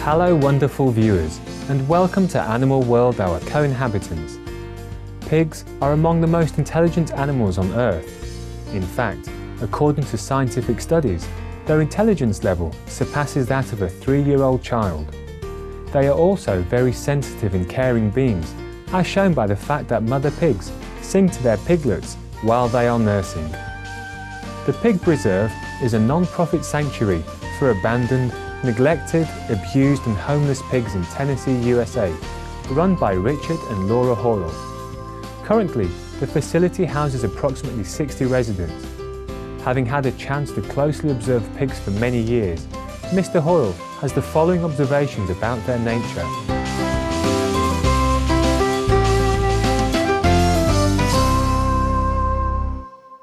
Hello wonderful viewers, and welcome to Animal World, our co-inhabitants. Pigs are among the most intelligent animals on Earth. In fact, according to scientific studies, their intelligence level surpasses that of a 3-year-old child. They are also very sensitive and caring beings, as shown by the fact that mother pigs sing to their piglets while they are nursing. The Pig Preserve is a non-profit sanctuary for abandoned, neglected, abused and homeless pigs in Tennessee, USA, run by Richard and Laura Hoyle. Currently, the facility houses approximately 60 residents. Having had a chance to closely observe pigs for many years, Mr. Hoyle has the following observations about their nature.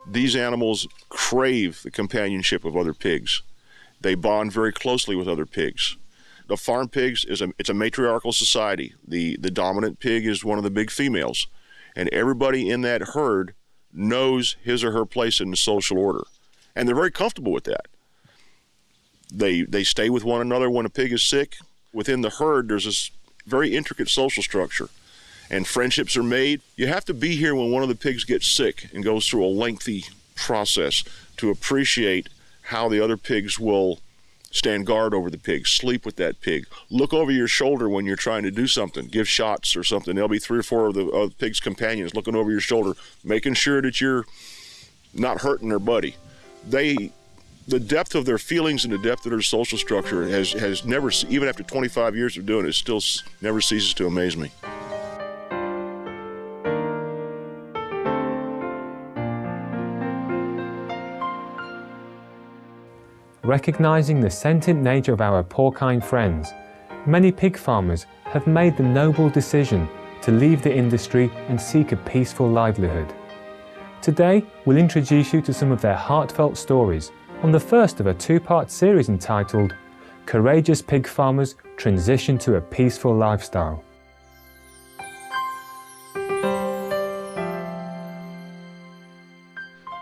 These animals crave the companionship of other pigs. They bond very closely with other pigs. The farm pigs, it's a matriarchal society. The dominant pig is one of the big females, and everybody in that herd knows his or her place in the social order, and they're very comfortable with that. They stay with one another when a pig is sick. Within the herd, there's this very intricate social structure, and friendships are made. You have to be here when one of the pigs gets sick and goes through a lengthy process to appreciate how the other pigs will stand guard over the pig, sleep with that pig, look over your shoulder when you're trying to do something, give shots or something. There'll be 3 or 4 of the pig's companions looking over your shoulder, making sure that you're not hurting their buddy. The depth of their feelings and the depth of their social structure has never, even after 25 years of doing it, still never ceases to amaze me. Recognizing the sentient nature of our porcine friends, many pig farmers have made the noble decision to leave the industry and seek a peaceful livelihood. Today, we'll introduce you to some of their heartfelt stories on the first of a 2-part series entitled Courageous Pig Farmers Transition to a Peaceful Lifestyle.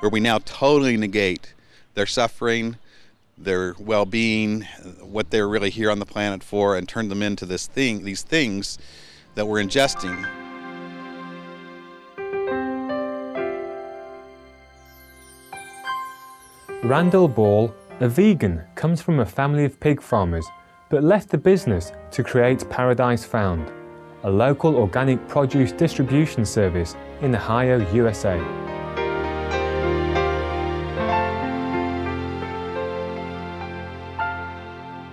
Where we now totally negate their suffering, their well-being, what they're really here on the planet for, and turn them into these things that we're ingesting. Randall Ball, a vegan, comes from a family of pig farmers, but left the business to create Paradise Found, a local organic produce distribution service in Ohio, USA.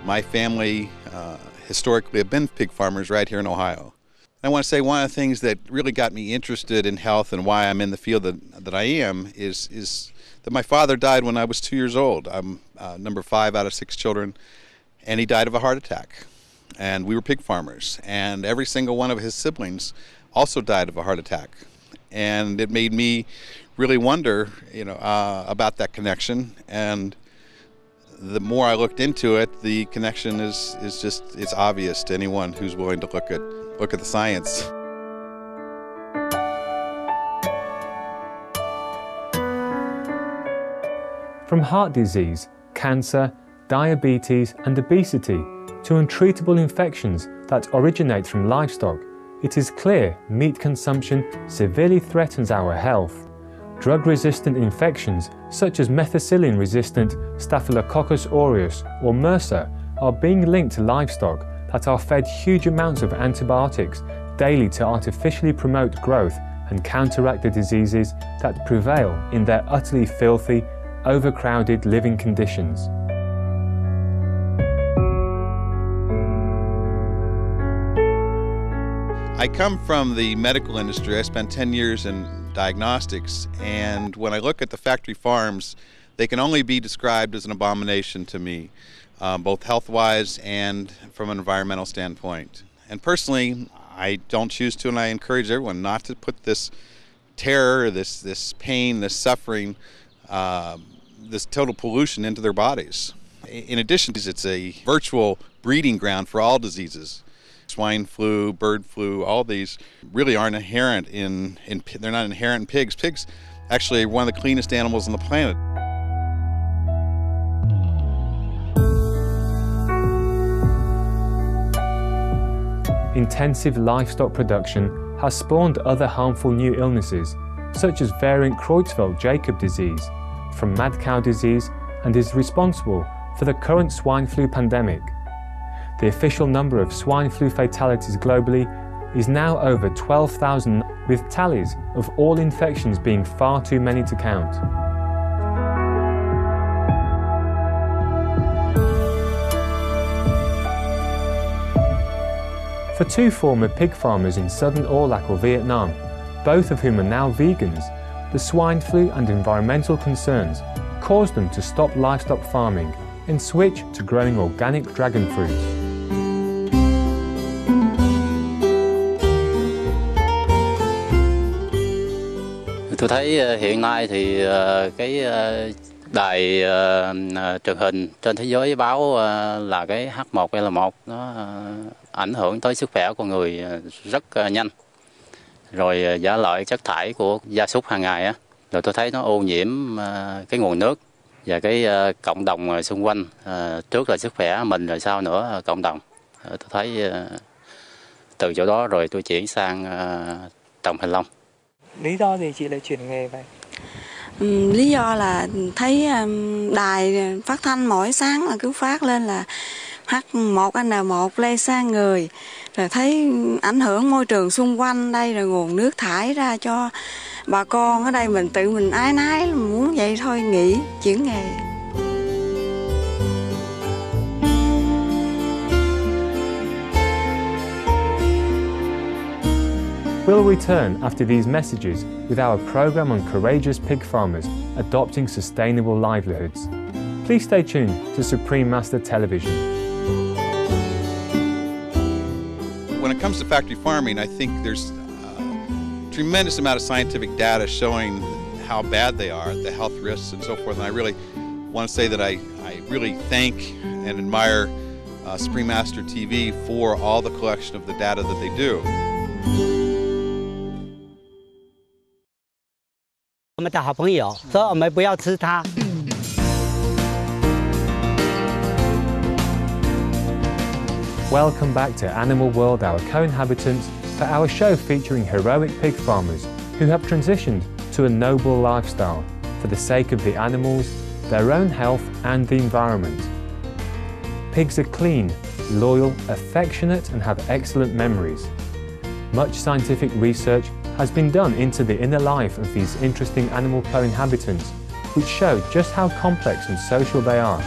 My family historically have been pig farmers right here in Ohio. I want to say one of the things that really got me interested in health and why I'm in the field that I am is that my father died when I was 2 years old. I'm number 5 out of 6 children, and he died of a heart attack. And we were pig farmers, and every single one of his siblings also died of a heart attack. And it made me really wonder, about that connection. And the more I looked into it, the connection is it's obvious to anyone who's willing to look at the science. From heart disease, cancer, diabetes and obesity to untreatable infections that originate from livestock, it is clear meat consumption severely threatens our health. Drug-resistant infections such as methicillin-resistant Staphylococcus aureus or MRSA are being linked to livestock that are fed huge amounts of antibiotics daily to artificially promote growth and counteract the diseases that prevail in their utterly filthy, overcrowded living conditions. I come from the medical industry. I spent 10 years in diagnostics, and when I look at the factory farms, they can only be described as an abomination to me, both health-wise and from an environmental standpoint. And personally, I don't choose to, and I encourage everyone not to put this terror, this pain, this suffering, this total pollution into their bodies. In addition, it's a virtual breeding ground for all diseases. Swine flu, bird flu, all these really aren't inherent they're not inherent in pigs. Pigs actually are one of the cleanest animals on the planet. intensive livestock production has spawned other harmful new illnesses, such as variant Creutzfeldt-Jakob disease, from mad cow disease, and is responsible for the current swine flu pandemic. The official number of swine flu fatalities globally is now over 12,000, with tallies of all infections being far too many to count. For two former pig farmers in southern Orlac or Vietnam, both of whom are now vegans, the swine flu and environmental concerns caused them to stop livestock farming and switch to growing organic dragon fruit. Tôi thấy hiện nay thì cái đài truyền hình trên thế giới báo là cái H1N1 nó ảnh hưởng tới sức khỏe của người rất nhanh. Rồi xả lợi chất thải của gia súc hàng ngày á, rồi tôi thấy nó ô nhiễm cái nguồn nước và cái cộng đồng xung quanh, trước là sức khỏe mình rồi sau nữa cộng đồng. Tôi thấy từ chỗ đó rồi tôi chuyển sang trồng thanh long. Lý do gì chị lại chuyển nghề vậy? Lý do là thấy đài phát thanh mỗi sáng là cứ phát lên là H1N1 lây sang người, rồi thấy ảnh hưởng môi trường xung quanh đây, rồi nguồn nước thải ra cho bà con ở đây, mình tự mình ái nái muốn vậy thôi, nghỉ chuyển nghề. We'll return after these messages with our program on courageous pig farmers adopting sustainable livelihoods. Please stay tuned to Supreme Master Television. When it comes to factory farming, I think there's a tremendous amount of scientific data showing how bad they are, the health risks and so forth. And I really want to say that I really thank and admire Supreme Master TV for all the collection of the data that they do. 我们的好朋友说我们不要吃它。 Welcome back to Animal World, our co-inhabitants, for our show featuring heroic pig farmers who have transitioned to a noble lifestyle for the sake of the animals, their own health and the environment. Pigs are clean, loyal, affectionate and have excellent memories. Much scientific research has been done into the inner life of these interesting animal co-inhabitants, which show just how complex and social they are.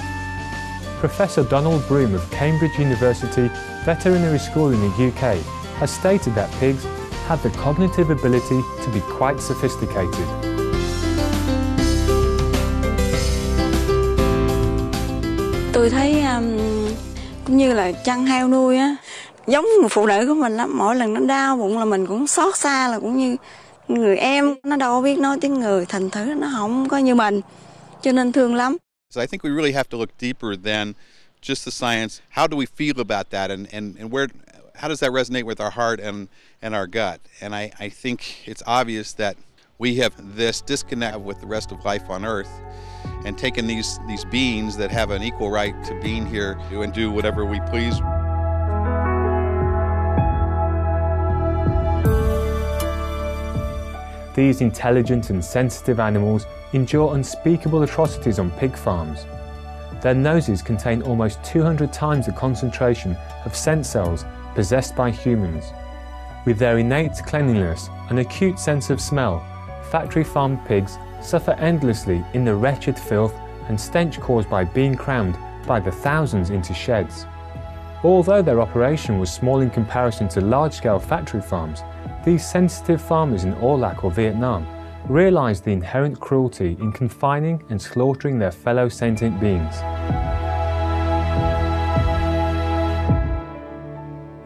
Professor Donald Broom of Cambridge University Veterinary School in the UK has stated that pigs have the cognitive ability to be quite sophisticated. Tôi thấy cũng như là chăn heo nuôi á, giống người phụ nữ của mình lắm, mỗi lần nó đau bụng là mình cũng xót xa, là cũng như người em, nó đâu biết nói tiếng người, thành thử nó không có như mình, cho nên thương lắm. So I think we really have to look deeper than just the science. How do we feel about that, and where, how does that resonate with our heart and our gut? And I think it's obvious that we have this disconnect with the rest of life on Earth, and taken these beings that have an equal right to being here and do whatever we please. These intelligent and sensitive animals endure unspeakable atrocities on pig farms. Their noses contain almost 200 times the concentration of scent cells possessed by humans. With their innate cleanliness and acute sense of smell, factory farmed pigs suffer endlessly in the wretched filth and stench caused by being crammed by the thousands into sheds. Although their operation was small in comparison to large-scale factory farms, these sensitive farmers in Orlac or Vietnam realized the inherent cruelty in confining and slaughtering their fellow sentient beings.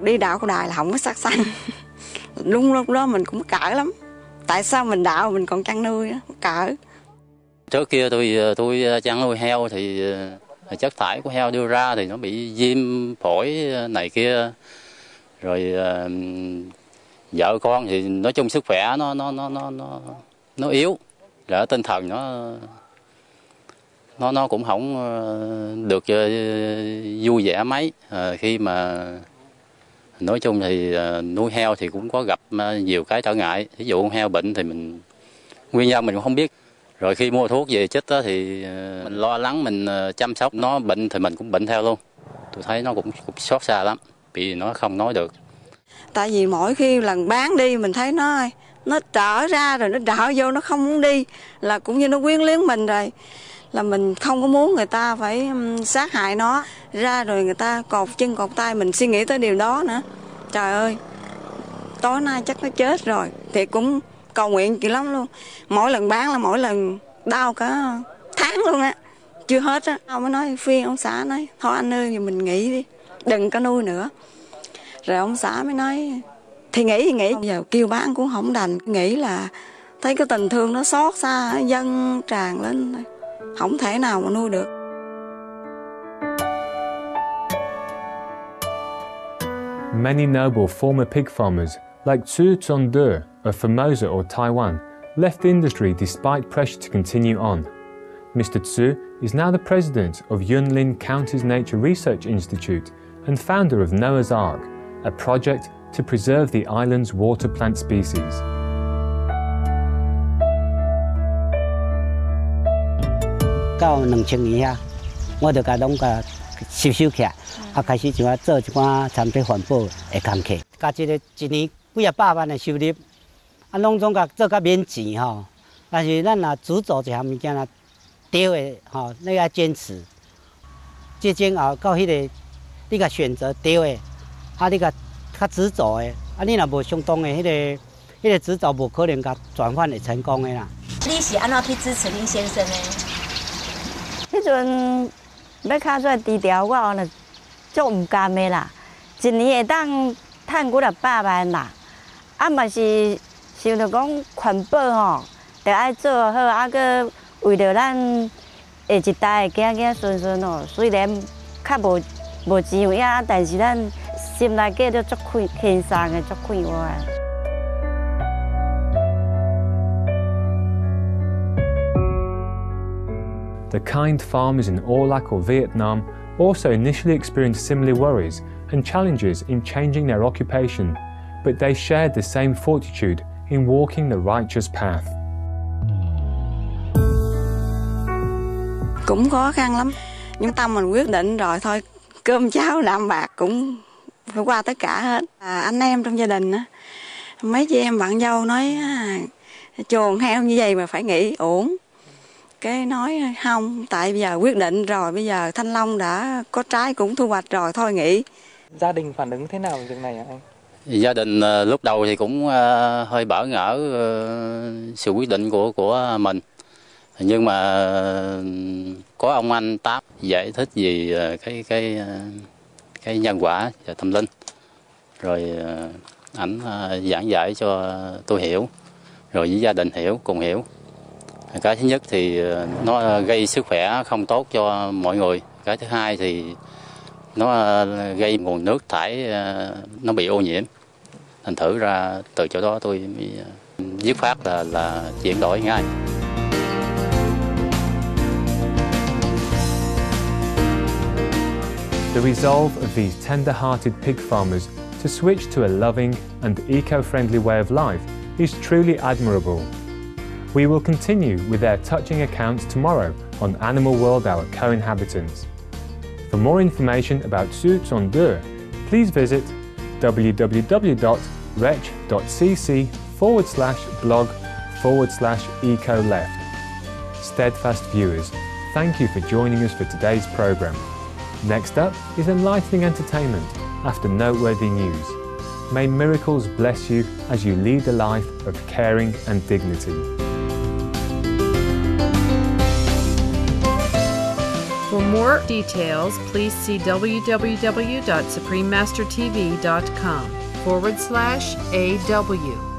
Đi đạo của đài là không có sát sanh. Lúc đó mình cũng cỡ lắm. Tại sao mình đạo mình còn chăn nuôi á, cỡ. Trước kia tôi chăn nuôi heo thì chất thải của heo đưa ra thì nó bị viêm phổi này kia, rồi vợ con thì nói chung sức khỏe nó yếu, rồi tinh thần nó cũng không được vui vẻ mấy khi mà Nói chung thì nuôi heo thì cũng có gặp nhiều cái trở ngại. Ví dụ con heo bệnh thì nguyên nhân mình cũng không biết. Rồi khi mua thuốc về chích thì mình lo lắng, mình chăm sóc nó bệnh thì mình cũng bệnh theo luôn. Tôi thấy nó cũng xót xa lắm, vì nó không nói được. Tại vì mỗi khi lần bán đi mình thấy nó trở ra rồi nó trở vô, nó không muốn đi, là cũng như nó quyến luyến mình rồi. Là mình không có muốn người ta phải sát hại nó ra rồi người ta cột chân cột tay, mình suy nghĩ tới điều đó nữa. Trời ơi, tối nay chắc nó chết rồi. Thì cũng cầu nguyện kỹ lắm luôn. Mỗi lần bán là mỗi lần đau cả tháng luôn á, chưa hết á. Ông mới nói, phiên ông xã nói thôi anh ơi, mình nghỉ đi, đừng có nuôi nữa. Rồi ông xã mới nói thì nghỉ. Giờ kêu bán cũng không đành, nghĩ là thấy cái tình thương nó xót xa, dâng tràn lên, không thể nào mà nuôi được. Many noble former pig farmers, like Zhu Zhongde of Formosa or Taiwan, left the industry despite pressure to continue on. Mr. Zhu is now the president of Yunlin County's Nature Research Institute and founder of Noah's Ark, a project to preserve the island's water plant species. Cao 2000年啊，我就甲拢甲收起来，开始就做一寡产品环保的工课，甲一年几啊百万的收入，拢总甲做甲免钱吼。但是咱若主做一项物件啦，对的吼，你要坚持。即前后到迄个，你甲选择对的，你甲较执着的，你若无相当的迄个执着，无可能甲转换会成功的啦。你是安怎去支持恁先生呢？迄阵要较做低调，我呢足唔甘的啦，一年会当趁几啊百万啦，嘛是想着讲环保吼，着爱做好，搁为着咱下一代的囝囝孙孙吼，虽然较无钱有影，但是咱心内底都足轻松的，足快活的。The kind farmers in Orlac or Vietnam also initially experienced similar worries and challenges in changing their occupation, but they shared the same fortitude in walking the righteous path. Cũng khó khăn lắm, nhưng tâm mình quyết định rồi thôi, cơm cháo đạm bạc cũng phải qua tất cả hết. Anh em trong gia đình á, mấy chị em bạn dâu nói chuồng heo như vậy mà phải nghỉ ổn. Cái nói không, tại bây giờ quyết định rồi, bây giờ thanh long đã có trái cũng thu hoạch rồi, thôi nghỉ. Gia đình phản ứng thế nào về việc này hả anh? Gia đình lúc đầu thì cũng hơi bỡ ngỡ sự quyết định của mình, nhưng mà có ông anh Tám giải thích về cái nhân quả và tâm linh, rồi ảnh giảng giải cho tôi hiểu, rồi với gia đình hiểu, cùng hiểu. Cái thứ nhất thì nó gây sức khỏe không tốt cho mọi người. Cái thứ hai thì nó gây nguồn nước thải nó bị ô nhiễm. Thành thử ra từ chỗ đó tôi mới dứt khoát là chuyển đổi ngay. The resolve of these tender-hearted pig farmers to switch to a loving and eco-friendly way of life is truly admirable. We will continue with their touching accounts tomorrow on Animal World Our Co-Inhabitants. For more information about Zhu Zhongde, please visit www.rech.cc/blog/ecoleft. Steadfast viewers, thank you for joining us for today's programme. Next up is enlightening entertainment after noteworthy news. May miracles bless you as you lead a life of caring and dignity. For more details, please see www.suprememastertv.com/AW.